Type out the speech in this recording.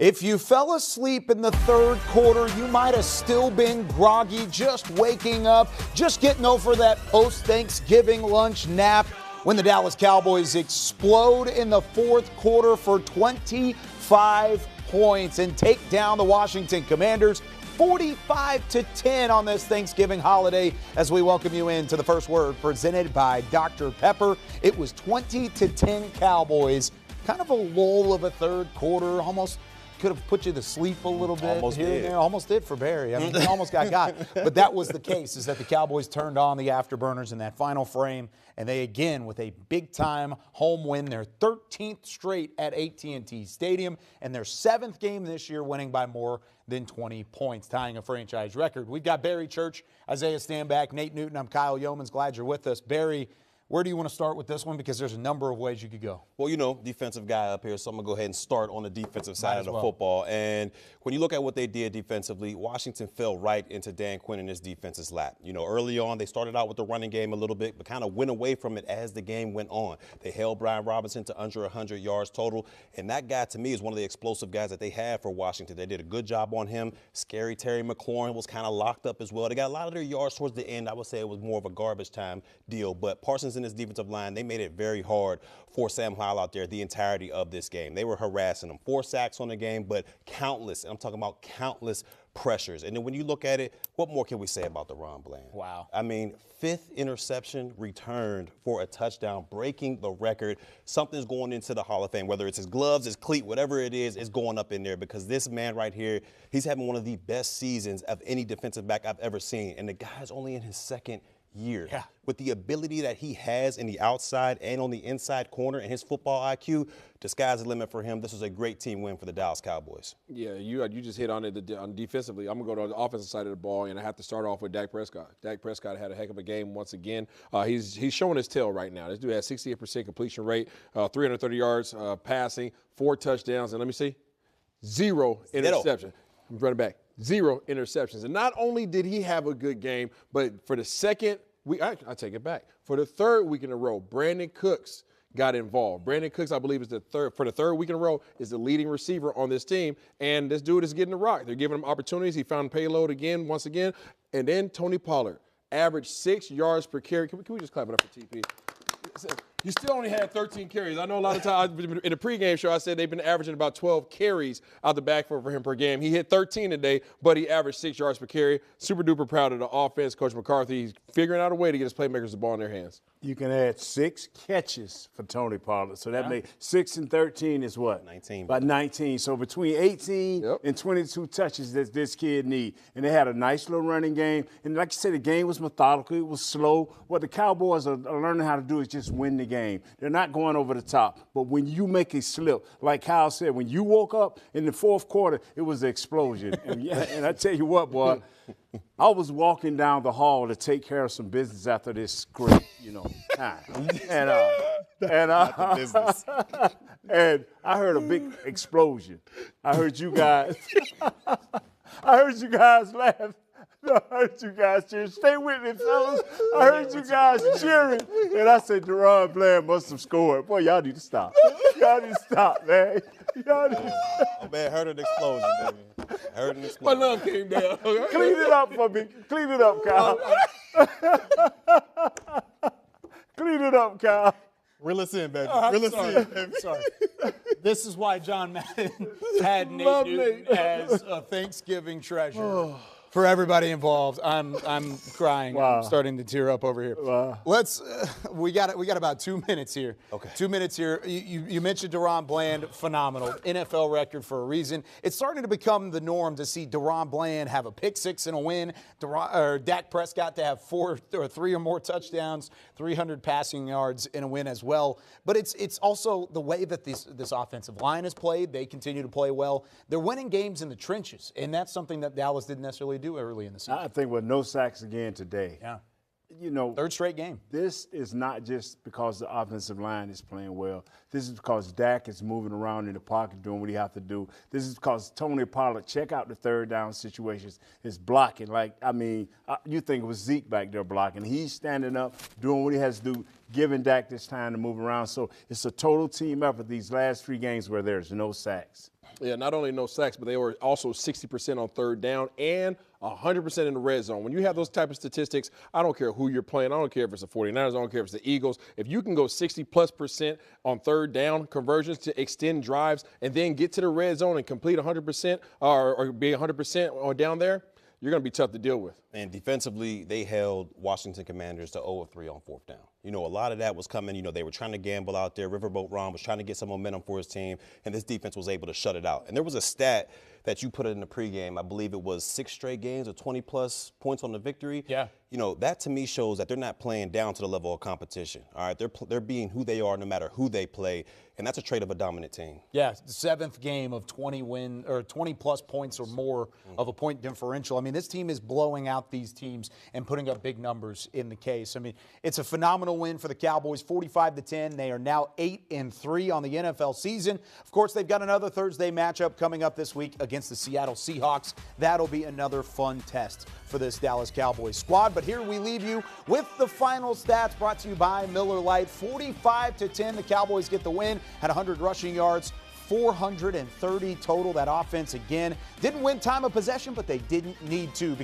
If you fell asleep in the third quarter, you might have still been groggy, just waking up, just getting over that post-Thanksgiving lunch nap when the Dallas Cowboys explode in the fourth quarter for 25 points and take down the Washington Commanders 45-10 on this Thanksgiving holiday as we welcome you into the First Word presented by Dr. Pepper. It was 20-10 Cowboys. Kind of a lull of a third quarter, almost could have put you to sleep a little bit. Almost here did. And there. Almost did for Barry. I mean, he almost got. But that was the case, is that the Cowboys turned on the afterburners in that final frame, and they, again, with a big-time home win, their 13th straight at AT&T Stadium, and their 7th game this year, winning by more than 20 points, tying a franchise record. We've got Barry Church, Isaiah Stanback, Nate Newton. I'm Kyle Yeomans. Glad you're with us. Barry, where do you want to start with this one? Because there's a number of ways you could go. Well, you know, defensive guy up here, so I'm going to go ahead and start on the defensive side of the football. And when you look at what they did defensively, Washington fell right into Dan Quinn and his defense's lap. You know, early on, they started out with the running game a little bit, but kind of went away from it as the game went on. They held Brian Robinson to under 100 yards total, and that guy, to me, is one of the explosive guys that they have for Washington. They did a good job on him. Scary Terry McLaurin was kind of locked up as well. They got a lot of their yards towards the end. I would say it was more of a garbage time deal, but Parsons and his defensive line, they made it very hard for Sam Howell out there the entirety of this game. They were harassing him. 4 sacks on the game, but countless, and I'm talking about countless pressures. And then when you look at it, what more can we say about DaRon Bland? Wow. I mean, 5th interception returned for a touchdown, breaking the record. Something's going into the Hall of Fame, whether it's his gloves, his cleat, whatever it is, it's going up in there because this man right here, he's having one of the best seasons of any defensive back I've ever seen. And the guy's only in his 2nd year. Yeah. With the ability that he has in the outside and on the inside corner and his football IQ, the sky's the limit for him. This was a great team win for the Dallas Cowboys. Yeah, you just hit on it on defensively. I'm going to go to the offensive side of the ball, and I have to start off with Dak Prescott. Dak Prescott had a heck of a game once again. He's showing his tail right now. This dude has 68% completion rate, 330 yards passing, 4 touchdowns, and let me see, 0 interceptions. I'm running back. 0 interceptions. And not only did he have a good game, but for the second week, I take it back. For the 3rd week in a row, Brandon Cooks got involved. Brandon Cooks, I believe, is the 3rd week in a row, is the leading receiver on this team. And this dude is getting the rock. They're giving him opportunities. He found payload once again. And then Tony Pollard averaged 6 yards per carry. Can we just clap it up for TP? You still only had 13 carries. I know a lot of times in the pregame show I said they've been averaging about 12 carries out the backfield for him per game. He hit 13 today, but he averaged 6 yards per carry. Super duper proud of the offense. Coach McCarthy, he's figuring out a way to get his playmakers the ball in their hands. You can add 6 catches for Tony Pollard. So that makes 6 and 13 is what? 19. About 19. So between 18 and 22 touches that this kid need. And they had a nice little running game. And like you said, the game was methodical. It was slow. What the Cowboys are learning how to do is just win the game. They're not going over the top. But when you make a slip, like Kyle said, when you woke up in the fourth quarter, it was an explosion. And I tell you what, boy, I was walking down the hall to take care of some business after this great, time. And I heard a big explosion. I heard you guys laugh. I heard you guys cheering. Stay with me, fellas. I heard you guys cheering. And I said, DaRon Bland must have scored. Boy, y'all need to stop. Y'all need to stop, man. Y'all need to stop. Oh, man, heard an explosion, baby. Heard an explosion. My love came down. Clean it up for me. Clean it up, Kyle. Clean it up, Kyle. Reel us in, baby. Reel us in, baby. Sorry. This is why John Madden had Nate Newton as a Thanksgiving treasure. For everybody involved, I'm crying. Wow. I'm starting to tear up over here. Wow. Let's. We got about 2 minutes here. Okay. 2 minutes here. You mentioned DaRon Bland, phenomenal NFL record for a reason. It's starting to become the norm to see DaRon Bland have a pick 6 in a win. Dak Prescott to have 4 or 3 or more touchdowns, 300 passing yards in a win as well. But it's also the way that this offensive line has played. They continue to play well. They're winning games in the trenches, and that's something that Dallas didn't necessarily do early in the season. I think with no sacks again today. Yeah. 3rd straight game. This is not just because the offensive line is playing well. This is because Dak is moving around in the pocket doing what he has to do. This is because Tony Pollard, check out the 3rd down situations, is blocking. You think it was Zeke back there blocking. He's standing up, doing what he has to do, giving Dak this time to move around. So it's a total team effort these last 3 games where there's no sacks. Yeah, not only no sacks, but they were also 60% on third down and 100% in the red zone. When you have those type of statistics, I don't care who you're playing. I don't care if it's the 49ers. I don't care if it's the Eagles. If you can go 60+% on third down conversions to extend drives and then get to the red zone and complete 100% or be 100% or down there, you're going to be tough to deal with. And defensively, they held Washington Commanders to 0 of 3 on fourth down. You know, a lot of that was coming. You know, they were trying to gamble out there. Riverboat Ron was trying to get some momentum for his team, and this defense was able to shut it out. And there was a stat that you put in the pregame. I believe it was 6 straight games of 20-plus points on the victory. Yeah. You know, that to me shows that they're not playing down to the level of competition. All right, they're being who they are no matter who they play, and that's a trait of a dominant team. Yeah, the 7th game of 20-plus points or more of a point differential. I mean, this team is blowing out these teams and putting up big numbers in the case. I mean, it's a phenomenal win for the Cowboys, 45-10. They are now 8-3 on the NFL season. Of course, they've got another Thursday matchup coming up this week against the Seattle Seahawks. That'll be another fun test for this Dallas Cowboys squad. But here we leave you with the final stats brought to you by Miller Lite. 45-10, the Cowboys get the win, had 100 rushing yards, 430 total. That offense, again, didn't win time of possession, but they didn't need to because